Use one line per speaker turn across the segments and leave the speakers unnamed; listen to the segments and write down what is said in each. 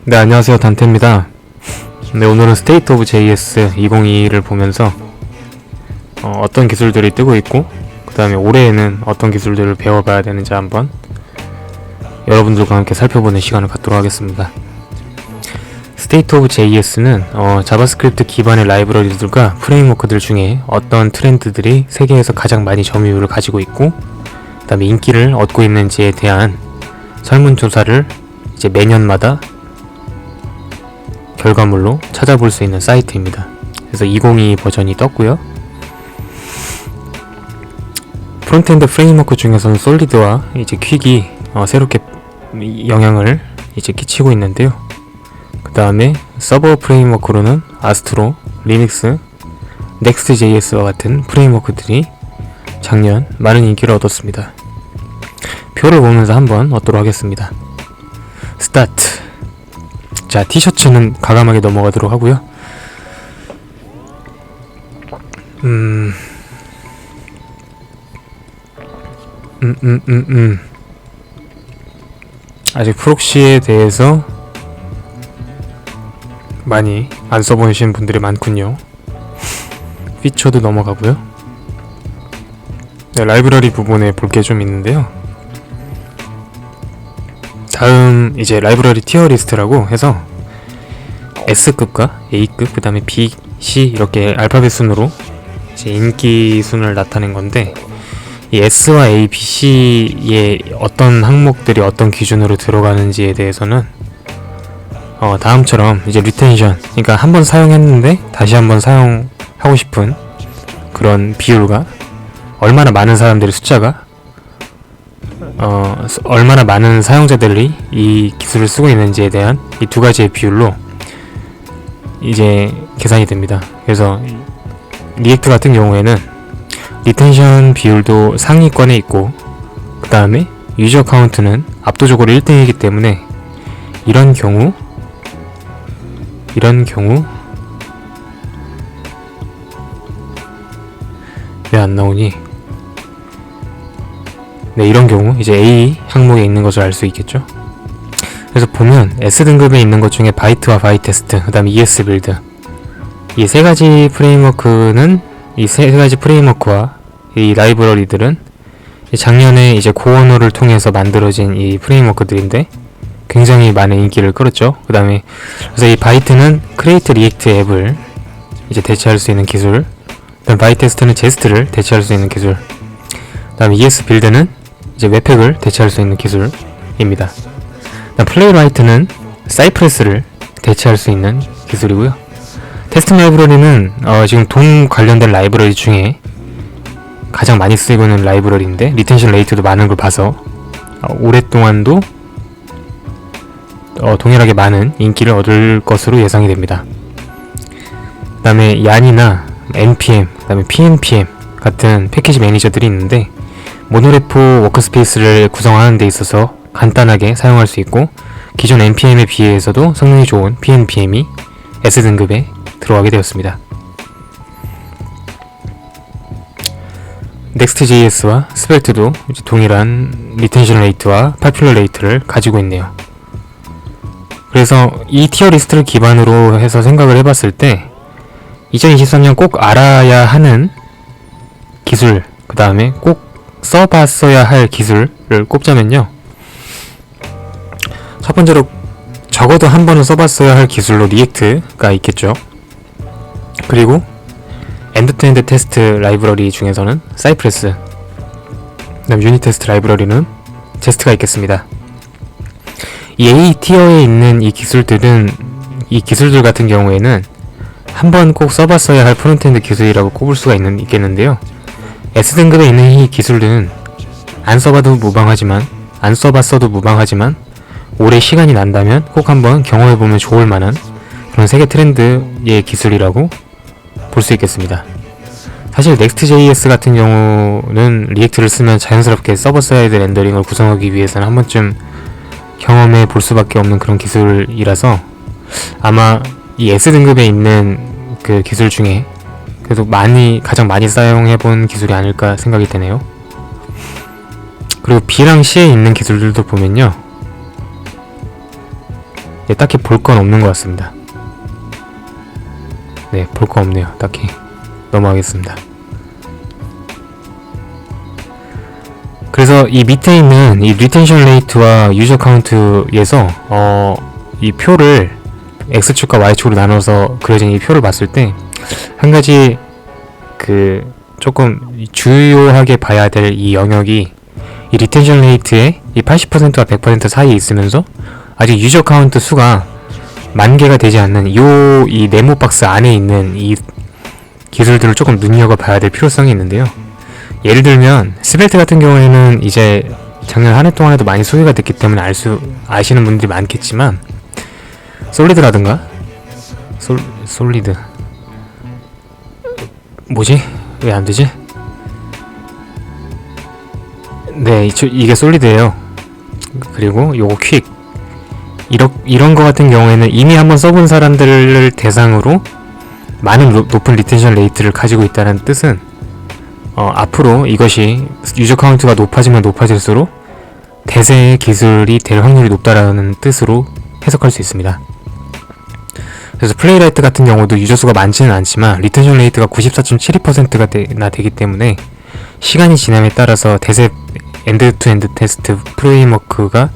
네, 안녕하세요. 단테입니다. 네, 오늘은 State of JS 2022를 보면서 어떤 기술들이 뜨고 있고 그 다음에 올해에는 어떤 기술들을 배워봐야 되는지 한번 여러분들과 함께 살펴보는 시간을 갖도록 하겠습니다. State of JS는 자바스크립트 기반의 라이브러리들과 프레임워크들 중에 어떤 트렌드들이 세계에서 가장 많이 점유율을 가지고 있고 그 다음에 인기를 얻고 있는지에 대한 설문조사를 이제 매년마다 결과물로 찾아볼 수 있는 사이트입니다. 그래서 2022 버전이 떴고요. 프론트엔드 프레임워크 중에서는 솔리드와 이제 퀵이 새롭게 영향을 이제 끼치고 있는데요. 그 다음에 서버 프레임워크로는 아스트로, 리믹스, 넥스트.js와 같은 프레임워크들이 작년 많은 인기를 얻었습니다. 표를 보면서 한번 얻도록 하겠습니다. 스타트. 자, 티셔츠는 과감하게 넘어가도록 하고요. 아직 프록시에 대해서 많이 안 써보신 분들이 많군요. 피처도 넘어가고요. 네, 라이브러리 부분에 볼 게 좀 있는데요. 다음 이제 라이브러리 티어 리스트라고 해서 S급과 A급, 그 다음에 B, C 이렇게 알파벳 순으로 이제 인기 순을 나타낸 건데, 이 S와 A, B, C의 어떤 항목들이 어떤 기준으로 들어가는지에 대해서는 다음처럼 이제 리텐션, 그러니까 한번 사용했는데 다시 한번 사용하고 싶은 그런 비율과 얼마나 많은 사람들의 숫자가 얼마나 많은 사용자들이 이 기술을 쓰고 있는지에 대한 이 두 가지의 비율로 이제 계산이 됩니다. 그래서 리액트 같은 경우에는 리텐션 비율도 상위권에 있고 그 다음에 유저 카운트는 압도적으로 1등이기 때문에 이런 경우 왜 안 나오니? 네, 이런 경우 이제 A 항목에 있는 것을 알 수 있겠죠. 그래서 보면 S등급에 있는 것 중에 바이트와 바이테스트, 그 다음에 ES 빌드, 이 세 가지 프레임워크는 이 세 가지 프레임워크와 이 라이브러리들은 작년에 이제 고언어를 통해서 만들어진 이 프레임워크들인데 굉장히 많은 인기를 끌었죠. 그 다음에 그래서 이 바이트는 크리에이트 리액트 앱을 이제 대체할 수 있는 기술, 그 다음 바이테스트는 제스트를 대체할 수 있는 기술, 그 다음에 ES 빌드는 이제 웹팩을 대체할 수 있는 기술입니다. 플레이라이트는 사이프레스를 대체할 수 있는 기술이고요. 테스트 라이브러리는 지금 돔 관련된 라이브러리 중에 가장 많이 쓰이고 있는 라이브러리인데 리텐션 레이트도 많은 걸 봐서 오랫동안도 동일하게 많은 인기를 얻을 것으로 예상이 됩니다. 그 다음에 얀이나 npm, 그 다음에 pnpm 같은 패키지 매니저들이 있는데 모노레포 워크스페이스를 구성하는 데 있어서 간단하게 사용할 수 있고 기존 npm에 비해서도 성능이 좋은 pnpm이 S등급에 들어가게 되었습니다. 넥스트.js와 스벨트도 동일한 리텐션 레이트와 파퓰러 레이트를 가지고 있네요. 그래서 이 티어 리스트를 기반으로 해서 생각을 해봤을 때 2023년 꼭 알아야 하는 기술, 그 다음에 꼭 써봤어야 할 기술을 꼽자면요, 첫 번째로 적어도 한 번은 써봤어야 할 기술로 리액트가 있겠죠. 그리고 엔드-투-엔드 테스트 라이브러리 중에서는 사이프레스, 그 다음 유닛 테스트 라이브러리는 제스트가 있겠습니다. 이 A 티어에 있는 이 기술들 같은 경우에는 한 번 꼭 써봤어야 할 프론트엔드 기술이라고 꼽을 수가 있겠는데요. S등급에 있는 이 기술들은 안 써봤어도 무방하지만 오래 시간이 난다면 꼭 한번 경험해보면 좋을 만한 그런 세계 트렌드의 기술이라고 볼 수 있겠습니다. 사실 Next.js 같은 경우는 리액트를 쓰면 자연스럽게 서버 사이드 렌더링을 구성하기 위해서는 한 번쯤 경험해 볼 수밖에 없는 그런 기술이라서 아마 이 S등급에 있는 그 기술 중에 그래도 가장 많이 사용해본 기술이 아닐까 생각이 되네요. 그리고 B랑 C에 있는 기술들도 보면요, 딱히 볼 건 없는 것 같습니다. 네, 볼 거 없네요. 딱히. 넘어가겠습니다. 그래서 이 밑에 있는 이 리텐션 레이트와 유저 카운트에서 이 표를 X축과 Y축으로 나눠서 그려진 이 표를 봤을 때 한 가지 그 조금 주요하게 봐야 될 이 영역이 이 리텐션 레이트의 이 80%와 100% 사이에 있으면서 아직 유저 카운트 수가 10,000개가 되지 않는 이 네모 박스 안에 있는 이 기술들을 조금 눈여겨봐야 될 필요성이 있는데요. 예를 들면 스벨트 같은 경우에는 이제 작년 한 해 동안에도 많이 소개가 됐기 때문에 아시는 분들이 많겠지만 솔리드라든가 솔리드 뭐지? 왜 안되지? 네, 이게 솔리드예요. 그리고 요거 퀵 이런 거 같은 경우에는 이미 한번 써본 사람들을 대상으로 많은 높은 리텐션 레이트를 가지고 있다는 뜻은 앞으로 이것이 유저 카운트가 높아지면 높아질수록 대세의 기술이 될 확률이 높다라는 뜻으로 해석할 수 있습니다. 그래서 플레이라이트 같은 경우도 유저 수가 많지는 않지만 리텐션 레이트가 94.72%가 되기 때문에 시간이 지남에 따라서 대세 엔드-투-엔드 테스트 프레임워크가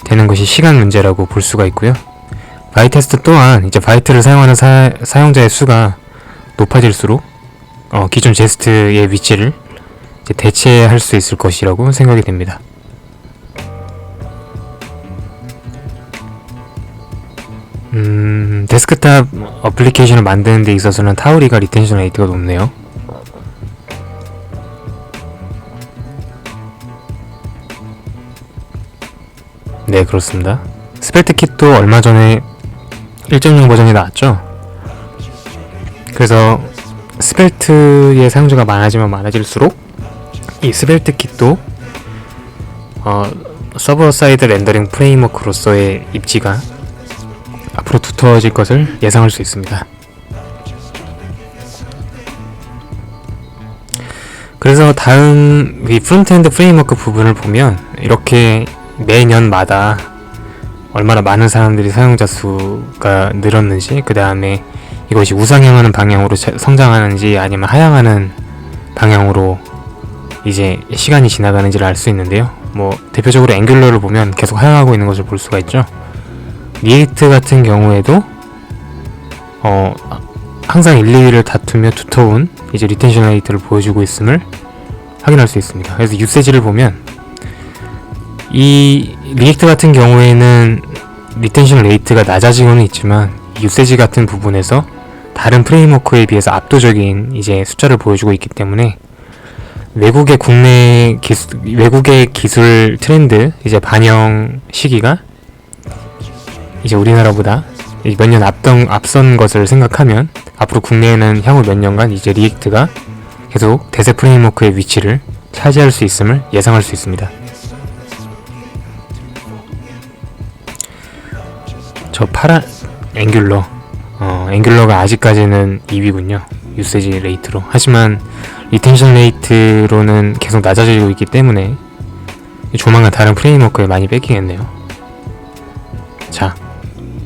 되는 것이 시간 문제라고 볼 수가 있고요. 바이 테스트 또한 이제 바이트를 사용하는 사용자의 수가 높아질수록 기존 제스트의 위치를 이제 대체할 수 있을 것이라고 생각이 됩니다. 데스크탑 어플리케이션을 만드는 데 있어서는 타우리가 리텐션 레이트가 높네요. 네, 그렇습니다. 스펠트 킷도 얼마 전에 1.0 버전이 나왔죠. 그래서 스펠트의 사용자가 많아지면 많아질수록 이 스펠트 킷도 서버 사이드 렌더링 프레임워크로서의 입지가 앞으로 두터워질 것을 예상할 수 있습니다. 그래서 다음 이 프론트엔드 프레임워크 부분을 보면 이렇게 매년마다 얼마나 많은 사람들이 사용자 수가 늘었는지, 그 다음에 이것이 우상향하는 방향으로 성장하는지 아니면 하향하는 방향으로 이제 시간이 지나가는지를 알 수 있는데요. 뭐 대표적으로 앵귤러를 보면 계속 하향하고 있는 것을 볼 수가 있죠. 리액트 같은 경우에도 항상 1, 2위를 다투며 두터운 이제 리텐션 레이트를 보여주고 있음을 확인할 수 있습니다. 그래서 유세지를 보면 이 리액트 같은 경우에는 리텐션 레이트가 낮아지고는 있지만 유세지 같은 부분에서 다른 프레임워크에 비해서 압도적인 이제 숫자를 보여주고 있기 때문에 외국의 기술 트렌드 이제 반영 시기가 이제 우리나라보다 몇 년 앞선 것을 생각하면 앞으로 국내에는 향후 몇 년간 이제 리액트가 계속 대세 프레임워크의 위치를 차지할 수 있음을 예상할 수 있습니다. 저 파란 앵귤러 앵귤러가 아직까지는 2위군요. 유세지 레이트로. 하지만 리텐션 레이트로는 계속 낮아지고 있기 때문에 조만간 다른 프레임워크에 많이 뺏기겠네요. 자,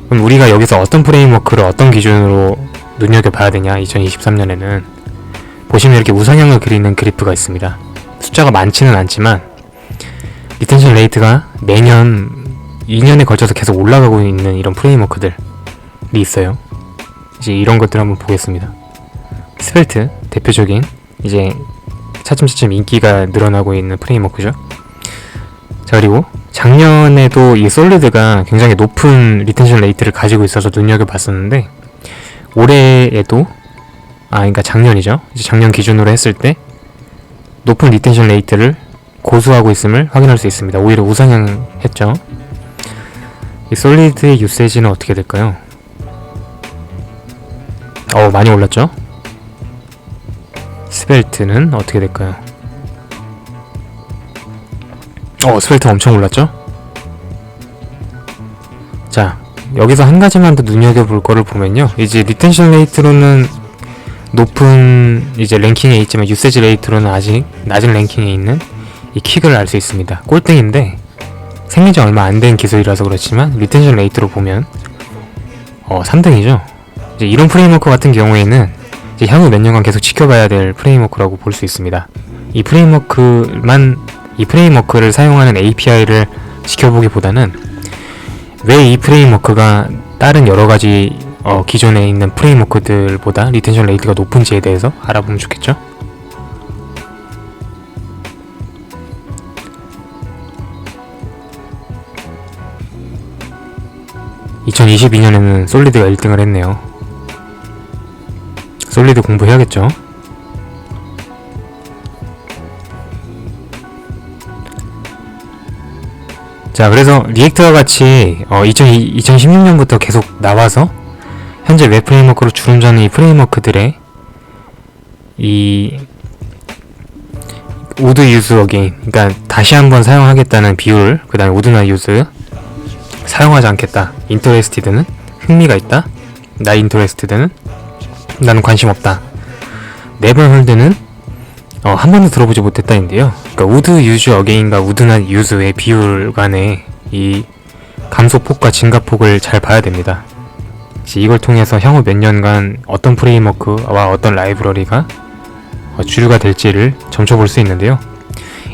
그럼 우리가 여기서 어떤 프레임워크를 어떤 기준으로 눈여겨봐야 되냐, 2023년에는 보시면 이렇게 우상향을 그리는 그래프가 있습니다. 숫자가 많지는 않지만 리텐션 레이트가 매년 2년에 걸쳐서 계속 올라가고 있는 이런 프레임워크들이 있어요. 이제 이런 것들 한번 보겠습니다. 스펠트 대표적인 이제 차츰차츰 인기가 늘어나고 있는 프레임워크죠. 자, 그리고 작년에도 이 솔리드가 굉장히 높은 리텐션 레이트를 가지고 있어서 눈여겨봤었는데 올해에도 그러니까 작년이죠. 이제 작년 기준으로 했을 때 높은 리텐션 레이트를 고수하고 있음을 확인할 수 있습니다. 오히려 우상향했죠. 이 솔리드의 유세지는 어떻게 될까요? 많이 올랐죠? 스펠트는 어떻게 될까요? 스펠트 엄청 올랐죠? 자, 여기서 한 가지만 더 눈여겨볼 거를 보면요. 이제 리텐션 레이트로는 높은 이제 랭킹에 있지만 유세지 레이트로는 아직 낮은 랭킹에 있는 이 킥을 알 수 있습니다. 꼴등인데 생리지 얼마 안 된 기술이라서 그렇지만 리텐션 레이트로 보면 3등이죠. 이제 이런 프레임워크 같은 경우에는 이제 향후 몇 년간 계속 지켜봐야 될 프레임워크라고 볼 수 있습니다. 이 프레임워크를 사용하는 API를 지켜보기보다는 왜 이 프레임워크가 다른 여러가지 기존에 있는 프레임워크들보다 리텐션 레이트가 높은지에 대해서 알아보면 좋겠죠? (2022년에는) 솔리드가 1등을 했네요. 솔리드 공부해야겠죠? 자, 그래서 리액트와 같이 2016년부터 계속 나와서 현재 웹 프레임워크로 주름잡는 이 프레임워크들의 이 would use again, 그러니까 다시 한번 사용하겠다는 비율, 그 다음에 would not use, 사용하지 않겠다, interested는 흥미가 있다, not interested는 나는 관심 없다, never heard는 한 번도 들어보지 못했다인데요. 그러니까 would use again과 would not use의 비율 간의 이 감소폭과 증가폭을 잘 봐야 됩니다. 이걸 통해서 향후 몇 년간 어떤 프레임워크와 어떤 라이브러리가 주류가 될지를 점쳐볼 수 있는데요.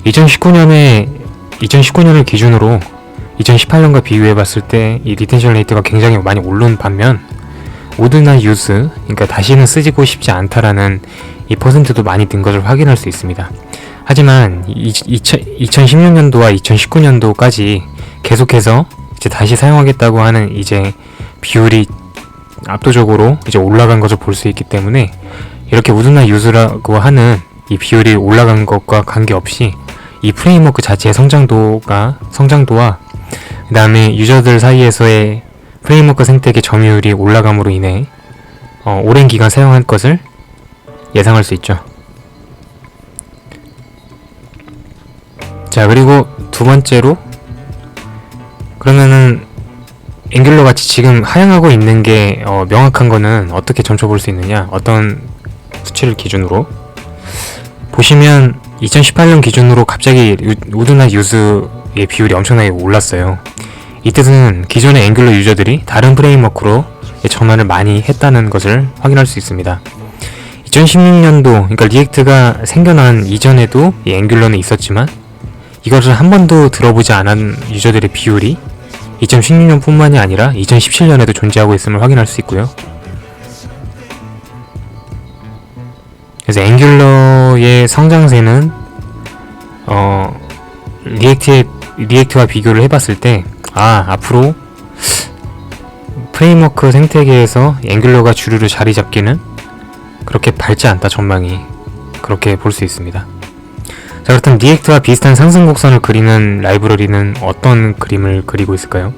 2019년을 기준으로 2018년과 비교해봤을 때 이 리텐션 레이트가 굉장히 많이 오른 반면 would not use, 그러니까 다시는 쓰고 싶지 않다라는 이 퍼센트도 많이 든 것을 확인할 수 있습니다. 하지만 2016년도와 2019년도까지 계속해서 이제 다시 사용하겠다고 하는 이제 비율이 압도적으로 이제 올라간 것을 볼 수 있기 때문에 이렇게 would not use라고 하는 이 비율이 올라간 것과 관계없이 이 프레임워크 자체의 성장도와 그 다음에 유저들 사이에서의 프레임워크 생태계 점유율이 올라감으로 인해 오랜 기간 사용할 것을 예상할 수 있죠. 자, 그리고 두 번째로, 그러면은 앵귤러 같이 지금 하향하고 있는 게 명확한 거는 어떻게 점쳐볼 수 있느냐, 어떤 수치를 기준으로 보시면 2018년 기준으로 갑자기 would not use의 비율이 엄청나게 올랐어요. 이 뜻은 기존의 앵귤러 유저들이 다른 프레임워크로 전환을 많이 했다는 것을 확인할 수 있습니다. 2016년도, 그러니까 리액트가 생겨난 이전에도 이 앵귤러는 있었지만 이것을 한 번도 들어보지 않은 유저들의 비율이 2016년 뿐만이 아니라 2017년에도 존재하고 있음을 확인할 수 있고요. 그래서 앵귤러의 성장세는 리액트와 비교를 해봤을 때 앞으로 프레임워크 생태계에서 앵귤러가 주류로 자리 잡기는 그렇게 밝지 않다, 전망이. 그렇게 볼 수 있습니다. 자, 그렇다면 리액트와 비슷한 상승 곡선을 그리는 라이브러리는 어떤 그림을 그리고 있을까요?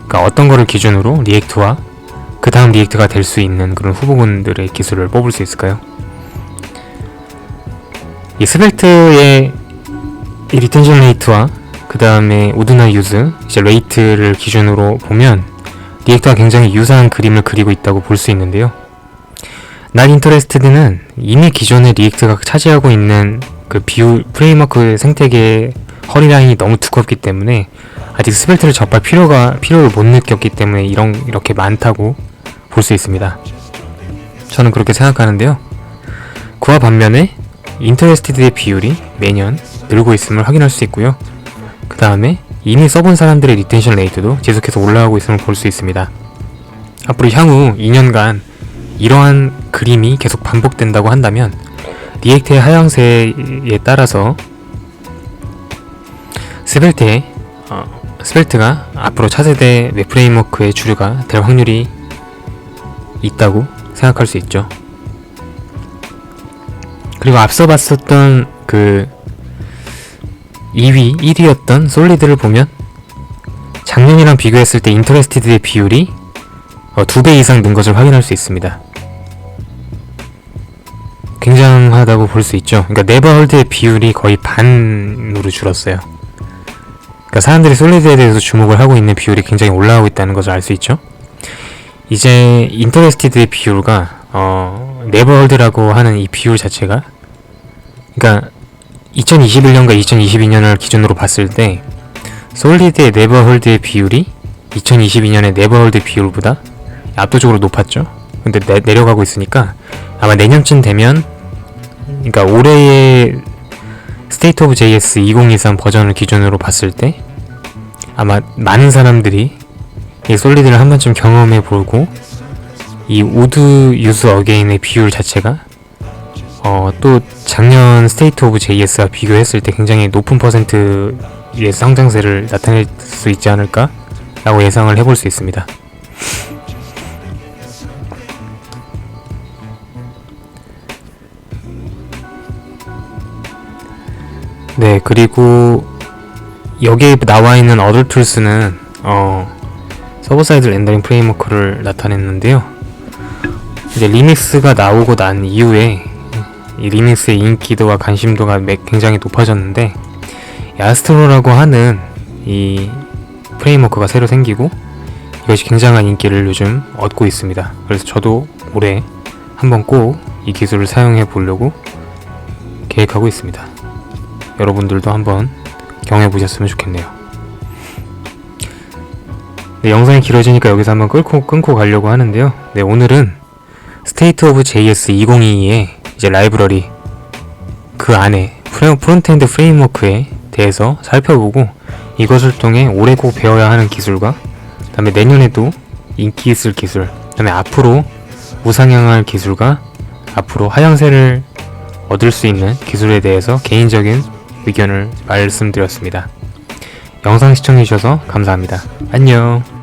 그러니까 어떤 거를 기준으로 리액트와 그 다음 리액트가 될 수 있는 그런 후보군들의 기술을 뽑을 수 있을까요? 이 스벨트의 이 리텐션 레이트와 그 다음에 would not use, 이제 레이트를 기준으로 보면 리액트와 굉장히 유사한 그림을 그리고 있다고 볼 수 있는데요. not interested는 이미 기존의 리액트가 차지하고 있는 그 프레임워크 생태계의 허리라인이 너무 두껍기 때문에 아직 스벨트를 접할 필요를 못 느꼈기 때문에 이렇게 많다고 볼 수 있습니다. 저는 그렇게 생각하는데요. 그와 반면에 인터레스티드의 비율이 매년 늘고 있음을 확인할 수 있고요. 그 다음에 이미 써본 사람들의 리텐션 레이트도 계속해서 올라가고 있음을 볼 수 있습니다. 앞으로 향후 2년간 이러한 그림이 계속 반복된다고 한다면 리액트의 하향세에 따라서 스벨트가 앞으로 차세대 웹 프레임워크의 주류가 될 확률이 있다고 생각할 수 있죠. 그리고 앞서 봤었던 그 1위였던 솔리드를 보면 작년이랑 비교했을 때 인터레스티드의 비율이 2배 이상 는 것을 확인할 수 있습니다. 굉장하다고 볼 수 있죠. 그러니까 네버홀드의 비율이 거의 반으로 줄었어요. 그러니까 사람들이 솔리드에 대해서 주목을 하고 있는 비율이 굉장히 올라가고 있다는 것을 알 수 있죠. 이제 인터레스티드의 비율가 네버홀드라고 하는 이 비율 자체가, 그러니까 2021년과 2022년을 기준으로 봤을 때 솔리드의 네버홀드의 비율이 2022년의 네버홀드 비율보다 압도적으로 높았죠. 근데 내려가고 있으니까 아마 내년쯤 되면, 그러니까 올해의 스테이트 오브 JS 2023 버전을 기준으로 봤을 때 아마 많은 사람들이 이 솔리드를 한 번쯤 경험해보고 이 우드 유스 어게인의 비율 자체가 또 작년 스테이트 오브 JS와 비교했을 때 굉장히 높은 퍼센트의 성장세를 나타낼 수 있지 않을까 라고 예상을 해볼 수 있습니다. 네, 그리고 여기에 나와있는 어덜 툴스는 서버 사이드 렌더링 프레임워크를 나타냈는데요. 이제 리믹스가 나오고 난 이후에 이 리믹스의 인기도와 관심도가 굉장히 높아졌는데, 야스트로라고 하는 이 프레임워크가 새로 생기고 이것이 굉장한 인기를 요즘 얻고 있습니다. 그래서 저도 올해 한번 꼭 이 기술을 사용해 보려고 계획하고 있습니다. 여러분들도 한번 경험해 보셨으면 좋겠네요. 네, 영상이 길어지니까 여기서 한번 끊고 가려고 하는데요. 네, 오늘은 스테이트 오브 JS 2022의 이제 라이브러리 그 안에 프론트엔드 프레임워크에 대해서 살펴보고, 이것을 통해 올해 꼭 배워야 하는 기술과 그 다음에 내년에도 인기 있을 기술, 그 다음에 앞으로 우상향할 기술과 앞으로 하향세를 얻을 수 있는 기술에 대해서 개인적인 의견을 말씀드렸습니다. 영상 시청해주셔서 감사합니다. 안녕.